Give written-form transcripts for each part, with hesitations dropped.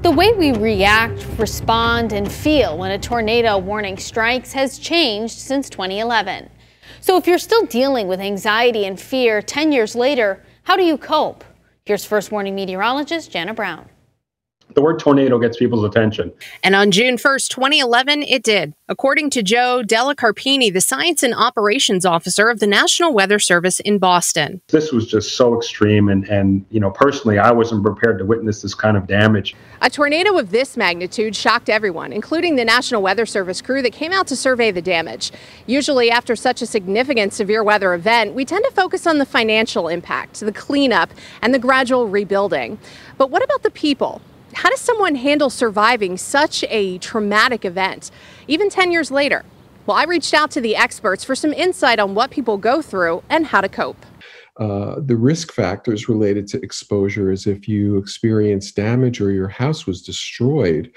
The way we react, respond, and feel when a tornado warning strikes has changed since 2011. So if you're still dealing with anxiety and fear 10 years later, how do you cope? Here's First Warning meteorologist Jana Brown. The word tornado gets people's attention. And on June 1st, 2011, it did. According to Joe Dellicarpini, the Science and Operations Officer of the National Weather Service in Boston. This was just so extreme. And personally, I wasn't prepared to witness this kind of damage. A tornado of this magnitude shocked everyone, including the National Weather Service crew that came out to survey the damage. Usually after such a significant severe weather event, we tend to focus on the financial impact, the cleanup, and the gradual rebuilding. But what about the people? How does someone handle surviving such a traumatic event, even 10 years later? Well, I reached out to the experts for some insight on what people go through and how to cope. The risk factors related to exposure is if you experience damage or your house was destroyed,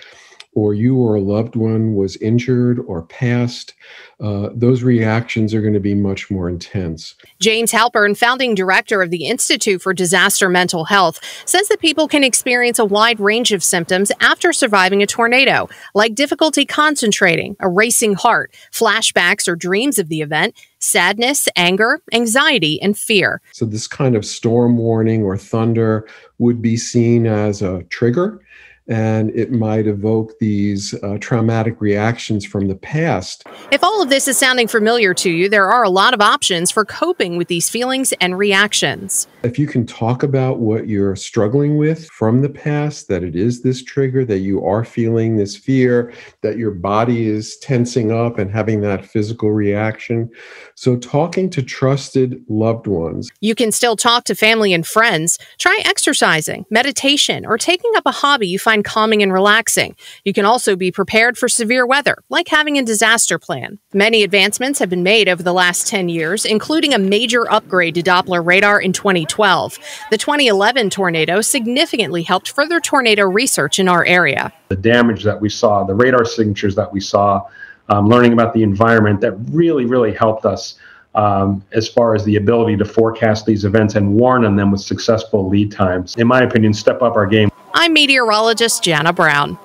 or you or a loved one was injured or passed, those reactions are going to be much more intense. James Halpern, founding director of the Institute for Disaster Mental Health, says that people can experience a wide range of symptoms after surviving a tornado, like difficulty concentrating, a racing heart, flashbacks or dreams of the event, sadness, anger, anxiety, and fear. So this kind of storm warning or thunder would be seen as a trigger, and it might evoke these traumatic reactions from the past. If all of this is sounding familiar to you, there are a lot of options for coping with these feelings and reactions. If you can talk about what you're struggling with from the past, that it is this trigger, that you are feeling this fear, that your body is tensing up and having that physical reaction. So talking to trusted loved ones. You can still talk to family and friends. Try exercising, meditation, or taking up a hobby you find calming and relaxing. You can also be prepared for severe weather, like having a disaster plan. Many advancements have been made over the last 10 years, including a major upgrade to Doppler radar in 2012. The 2011 tornado significantly helped further tornado research in our area. The damage that we saw, the radar signatures that we saw, learning about the environment, that really helped us as far as the ability to forecast these events and warn on them with successful lead times. In my opinion, step up our game. I'm meteorologist Jana Brown.